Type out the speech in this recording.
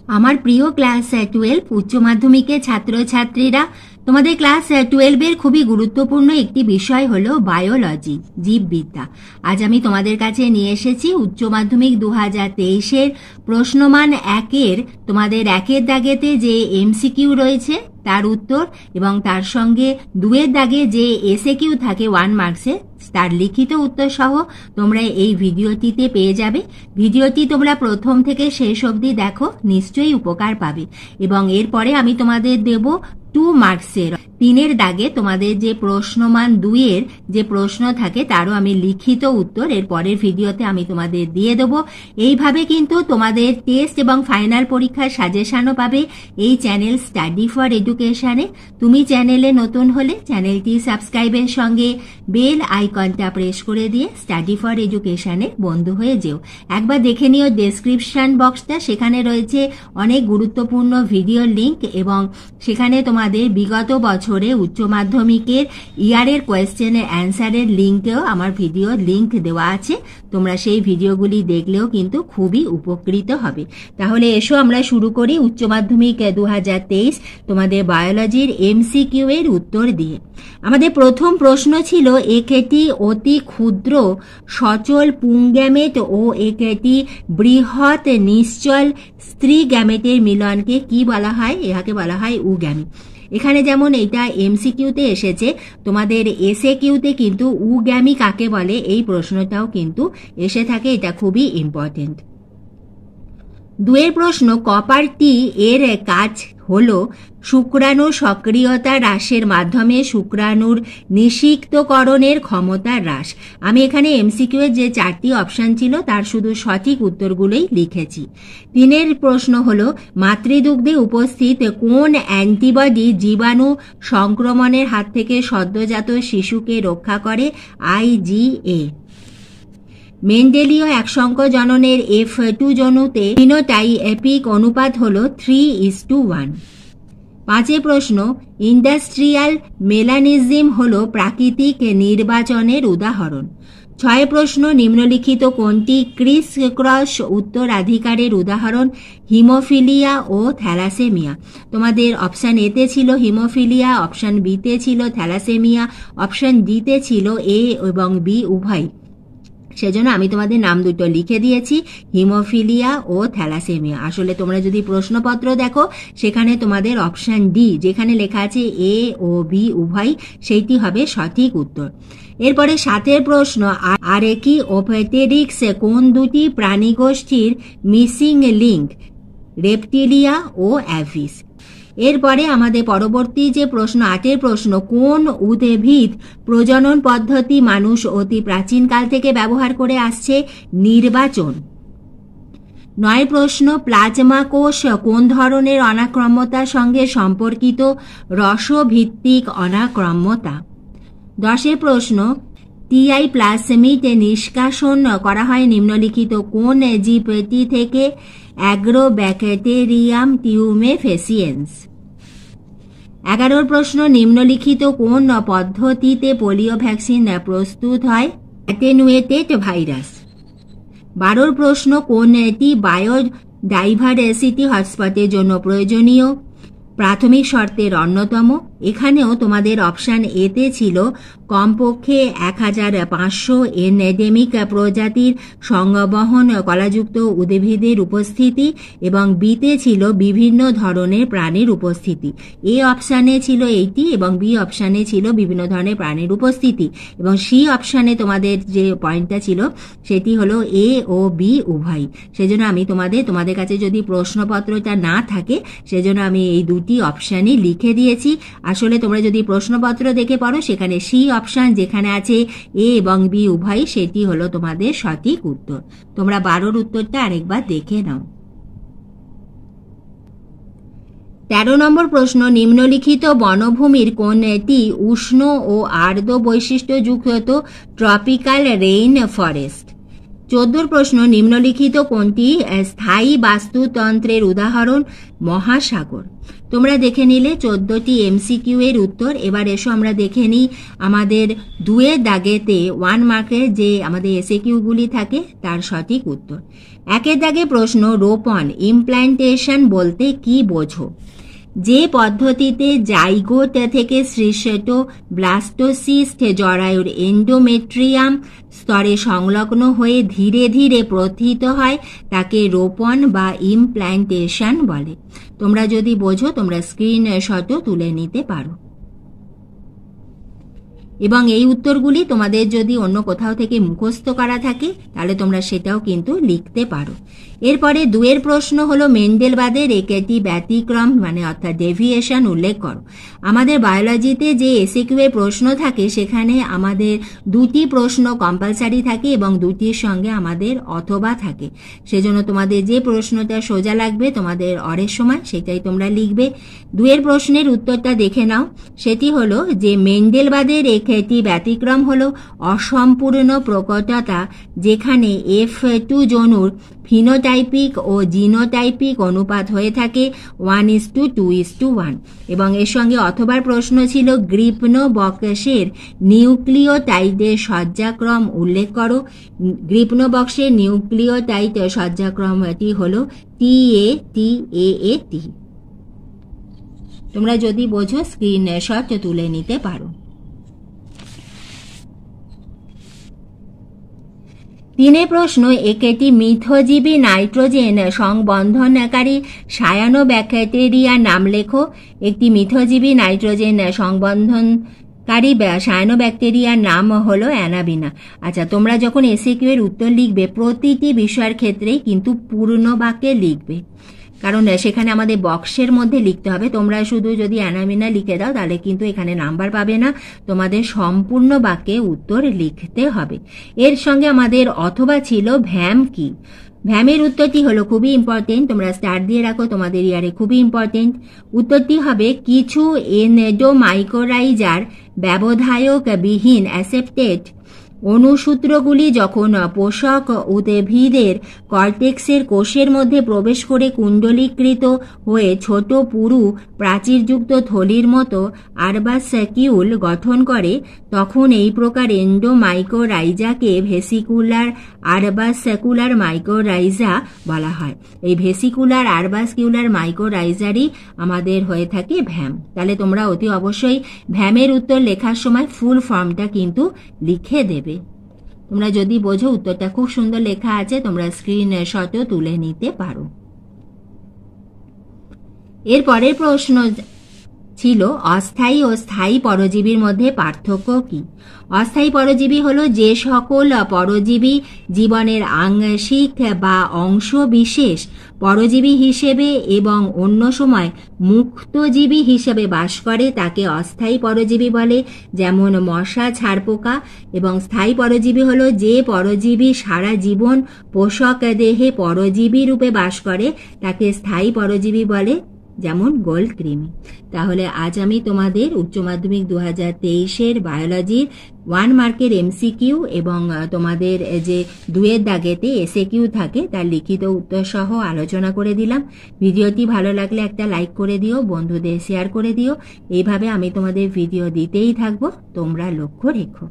আমার প্রিয় ক্লাস 12 উচ্চ মাধ্যমিকের ছাত্রছাত্রীরা, তোমাদের ক্লাস 12 এর খুবই গুরুত্বপূর্ণ একটি বিষয় হলো বায়োলজি, জীববিদ্যা। আজ আমি তোমাদের কাছে নিয়ে এসেছি উচ্চ মাধ্যমিক 2023 এর প্রশ্নমান 1 এর তোমাদের 1 এর দাগেতে যে এমসিকিউ রয়েছে তার উত্তর, এবং তার সঙ্গে 2 এর দাগে যে এসএকিউ থাকে 1 মার্কসে তার লিখিত উত্তর সহ তোমরা এই ভিডিওটিতে পেয়ে যাবে। ভিডিওটি তোমরা প্রথম থেকে শেষ অবধি দেখো, নিশ্চয়ই উপকার পাবে। এবং এরপরে আমি তোমাদের দেব 2 মার্কসের 3 এর দাগে তোমাদের যে প্রশ্নমান 2 এর যে প্রশ্ন থাকে তারও আমি লিখিত উত্তর এর পরের ভিডিওতে আমি তোমাদের দিয়ে দেব। এইভাবে কিন্তু তোমাদের টেস্ট এবং ফাইনাল পরীক্ষার সাজেশনও পাবে এই চ্যানেল স্টাডি ফর এডুকেশনে। তুমি চ্যানেলে নতুন হলে চ্যানেলটি সাবস্ক্রাইবের সঙ্গে বেল আইকনটা প্রেস করে দিয়ে স্টাডি ফর এডুকেশনে বন্ধু হয়ে যেও। একবার দেখে নিও ডেসক্রিপশন বক্সটা, সেখানে রয়েছে অনেক গুরুত্বপূর্ণ ভিডিও লিংক, এবং সেখানে তোমাদের বিগত বছরে উচ্চ মাধ্যমিকের ইয়ারের কোয়েশ্চেনের অ্যান্সারের লিঙ্কেও আমার ভিডিও লিংক দেওয়া আছে। তোমরা সেই ভিডিওগুলি দেখলেও কিন্তু খুবই উপকৃত হবে। তাহলে এসো আমরা শুরু করি উচ্চ মাধ্যমিক 2023 তোমাদের বায়োলজির এমসিকিউ এর উত্তর দিয়ে। আমাদের প্রথম প্রশ্ন ছিল, একটি অতি ক্ষুদ্র সচল পুংগ্যামেট ও একটি বৃহৎ নিশ্চল স্ত্রী গ্যামেটের মিলনকে কি বলা হয়? ইহাকে বলা হয় উগ্যামি। এখানে যেমন এটা এমসিকিউতে এসেছে, তোমাদের এসএকিউতে কিন্তু উগ্যামি কাকে বলে এই প্রশ্নটাও কিন্তু এসে থাকে, এটা খুবই ইম্পর্টেন্ট। 2 এর প্রশ্ন, কপার টি এর কাজ হলো শুক্রাণু সক্রিয়তা হ্রাসের মাধ্যমে শুক্রাণুর নিষিক্তকরণের ক্ষমতা হ্রাস। আমি এখানে এমসিকিউ এর যে 4টি অপশন ছিল তার শুধু সঠিক উত্তরগুলোই লিখেছি। 3 এর প্রশ্ন হলো, মাতৃদুগ্ধে উপস্থিত কোন অ্যান্টিবডি জীবাণু সংক্রমণের হাত থেকে সদ্যজাত শিশুকে রক্ষা করে? IgA। মেন্ডেলীয় একসঙ্খ জননের F2 জনুতে ফিনোটাইপিক অনুপাত হল 3:1। 5 প্রশ্ন, ইন্ডাস্ট্রিয়াল মেলানিজম হল প্রাকৃতিক নির্বাচনের উদাহরণ। 6 প্রশ্ন, নিম্নলিখিত কোনটি ক্রিস ক্রস উত্তরাধিকারের উদাহরণ? হিমোফিলিয়া ও থ্যালাসেমিয়া। তোমাদের অপশন এতে ছিল হিমোফিলিয়া, অপশন বিতে ছিল থ্যালাসেমিয়া, অপশন ডিতে ছিল এ এবং বি উভয়। সেজন্য আমি তোমাদের নাম দুটো লিখে দিয়েছি, হিমোফিলিয়া ও থ্যালাসেমিয়া। আসলে তোমরা যদি প্রশ্নপত্র দেখো সেখানে তোমাদের অপশন ডি যেখানে লেখা আছে এ ও বি উভয়, সেইটি হবে সঠিক উত্তর। এরপরে 7 প্রশ্ন, আরেকি ওপেটেরিক্স কোন দুটি প্রাণীগোষ্ঠীর মিসিং লিঙ্ক? রেপটিলিয়া ও অ্যাভিস। এরপরে আমাদের পরবর্তী যে প্রশ্ন 8 প্রশ্ন, কোন উদ্ভিদ প্রজনন পদ্ধতি মানুষ অতি প্রাচীনকাল থেকে ব্যবহার করে আসছে? নির্বাচন। 9 প্রশ্ন, প্লাজমা কোষ কোন ধরনের অনাক্রম্যতার সঙ্গে সম্পর্কিত? রসভিত্তিক অনাক্রম্যতা। 10 প্রশ্ন, টিআই প্লাজমিড নিষ্কাশন করা হয় নিম্নলিখিত কোন জীবটি থেকে? অ্যাগ্রোব্যাকটেরিয়াম টিউমেফেসিয়েন্স। 11 প্রশ্ন, নিম্নলিখিত কোন পদ্ধতিতে পোলিও ভ্যাকসিন প্রস্তুত হয়? Attenuated virus. 12 প্রশ্ন, কোনটি বায়োডাইভার্সিটি হটস্পটের জন্য প্রয়োজনীয়? প্রাথমিক শর্তের অন্যতম। এখানেও তোমাদের অপশন এতে ছিল কমপক্ষে 1500 এন্ডেমিক প্রজাতির সংবহন কলাযুক্ত উদ্ভিদের উপস্থিতি, এবং বিতে ছিল বিভিন্ন ধরনের প্রাণীর উপস্থিতি। এ অপশানে ছিল এইটি এবং বি অপশানে ছিল বিভিন্ন ধরনের প্রাণীর উপস্থিতি, এবং সি অপশানে তোমাদের যে পয়েন্টটা ছিল সেটি হলো এ ও বি উভয়। সেজন্য আমি তোমাদের কাছে যদি প্রশ্নপত্রটা না থাকে সেজন্য আমি এই দুটি অপশানই লিখে দিয়েছি। আসলে তোমরা যদি প্রশ্নপত্র দেখে পড়ো সেখানে সি অপশন যেখানে আছে এ এবং বি উভয়, সেটি হলো তোমাদের সঠিক উত্তর। তোমরা 12 উত্তরটা আরেকবার দেখে নাও। 13 নম্বর প্রশ্ন, নিম্নলিখিত বনভূমির কোনটি উষ্ণ ও আর্দ্র বৈশিষ্ট্যযুক্ত ট্রপিক্যাল রেইন ফরেস্ট? 14 প্রশ্ন, নিম্নলিখিত কোনটি স্থায়ী বাস্তুতন্ত্রের উদাহরণ? মহাসাগর। তোমরা দেখে নিলে 14টি এমসিকিউ এর উত্তর। এবার এসো আমরা দেখে নিই আমাদের 2 এর দাগেতে 1 মার্কের যে আমাদের এসএকিউ গুলি থাকে তার সঠিক উত্তর। একের দাগে প্রশ্ন রোপণ ইমপ্ল্যান্টেশন বলতে কি বোঝো? যে পদ্ধতিতে জাইগোট থেকে সৃষ্ট ব্লাস্টোসিস্ট জরায়ুর এন্ডোমেট্রিয়াম স্তরে সংলগ্ন হয়ে ধীরে ধীরে প্রথিত হয় তাকে রোপণ বা ইমপ্ল্যান্টেশন বলে। তোমরা যদি বোঝো তোমরা স্ক্রিনশটও তুলে নিতে পারো। এবং এই উত্তরগুলি তোমাদের যদি অন্য কোথাও থেকে মুখস্থ করা থাকে তাহলে তোমরা সেটাও কিন্তু লিখতে পারো। এরপরে 2 প্রশ্ন হলো মেন্ডেলবাদের একটি ব্যতিক্রম মানে অর্থাৎ ডেভিয়েশন উল্লেখ করো। আমাদের বায়োলজিতে যে এসএকিউ এর প্রশ্ন থাকে সেখানে আমাদের 2টি প্রশ্ন কম্পালসারি থাকে এবং 2টির সঙ্গে আমাদের অথবা থাকে। সেজন্য তোমাদের যে প্রশ্নটা সোজা লাগবে তোমাদের অরের সময় সেটাই তোমরা লিখবে। 2 প্রশ্নের উত্তরটা দেখে নাও। সেটি হলো যে মেন্ডেলবাদের একটি ব্যতিক্রম হলো অসম্পূর্ণ প্রকটতা, যেখানে F2 জনুর ফিনোটাইপিক ও জিনোটাইপিক অনুপাত হয়ে থাকে 1:2:1। এবং এর সঙ্গে অথবার প্রশ্ন ছিল গ্রিপনোবক্সের নিউক্লিওটাইডের সজ্জাক্রম উল্লেখ করো। গ্রিপনোবক্সের নিউক্লিওটাইড সজ্জাক্রমটি হলো TATAAT। তোমরা যদি বোঝো স্ক্রিনশট তুলে নিতে পারো। 3 প্রশ্ন একটি মিথজীবী নাইট্রোজেন সংবন্ধনকারী সায়ানোব্যাকটেরিয়ার নাম লেখো। একটি মিথজীবী নাইট্রোজেন সংবন্ধনকারী সায়ানোব্যাকটেরিয়ার নাম হলো অ্যানাবিনা। আচ্ছা, তোমরা যখন এসএকিউ এর উত্তর লিখবে প্রতিটি বিষয়ের ক্ষেত্রেই কিন্তু পূর্ণ বাক্যে লিখবে, কারণ সেখানে আমাদের বক্সের মধ্যে লিখতে হবে। তোমরা শুধু যদি অ্যানাবিনা লিখে দাও তাহলে কিন্তু এখানে নাম্বার পাবে না, তোমাদের সম্পূর্ণ বাক্যে উত্তর লিখতে হবে। এর সঙ্গে আমাদের অথবা ছিল ভ্যাম কি। ভ্যামের উত্তরটি হলো খুবই ইম্পর্টেন্ট, তোমরা স্টার দিয়ে রাখো, তোমাদের ইয়ারে খুবই ইম্পর্টেন্ট। উত্তরটি হবে কিছু এন্ডোমাইকোরাইজার ব্যবধায়ক বিহীন অ্যাসেপ্টেড অনুসূত্রগুলি যখন পোষক উদ্ভিদের কর্টেক্সের কোষের মধ্যে প্রবেশ করে কুণ্ডলীকৃত হয়ে ছোট পুরু প্রাচীরযুক্ত থলির মতো আরবাসকিউল গঠন করে, তখন এই প্রকার এন্ডোমাইকোরাইজাকে ভেসিকুলার আরবাসকিউলার মাইকোরাইজা বলা হয়। এই ভেসিকুলার আরবাসকিউলার মাইকোরাইজারই আমাদের হয়ে থাকে ভ্যাম। তাহলে তোমরা অতি অবশ্যই ভ্যামের উত্তর লেখার সময় ফুল ফর্মটা কিন্তু লিখে দেবে। তোমরা যদি বোঝো উত্তরটা খুব সুন্দর লেখা আছে, তোমরা স্ক্রিনশটও তুলে নিতে পারো। এর পরের প্রশ্ন ছিল অস্থায়ী ও স্থায়ী পরজীবীর মধ্যে পার্থক্য কি? অস্থায়ী পরজীবী হলো যে সকল পরজীবী জীবনের আংশিক বা অংশ বিশেষ পরজীবী হিসেবে এবং অন্য সময় মুক্তজীবী হিসেবে বাস করে তাকে অস্থায়ী পরজীবী বলে, যেমন মশা, ছারপোকা। এবং স্থায়ী পরজীবী হলো যে পরজীবী সারা জীবন পোষক দেহে পরজীবী রূপে বাস করে তাকে স্থায়ী পরজীবী বলে, যেমন গোল্ড কৃমি। তাহলে আজ আমি তোমাদের উচ্চ মাধ্যমিক 2023-এর বায়োলজির 1 মার্কের এমসিকিউ এবং তোমাদের যে 2 দাগেতে এসএকিউ থাকে তার লিখিত উত্তর সহ আলোচনা করে দিলাম। ভিডিওটি ভালো লাগলে একটা লাইক করে দিও, বন্ধুদের শেয়ার করে দিও। এইভাবে আমি তোমাদের ভিডিও দিতেই থাকবো, তোমরা লক্ষ্য রেখো।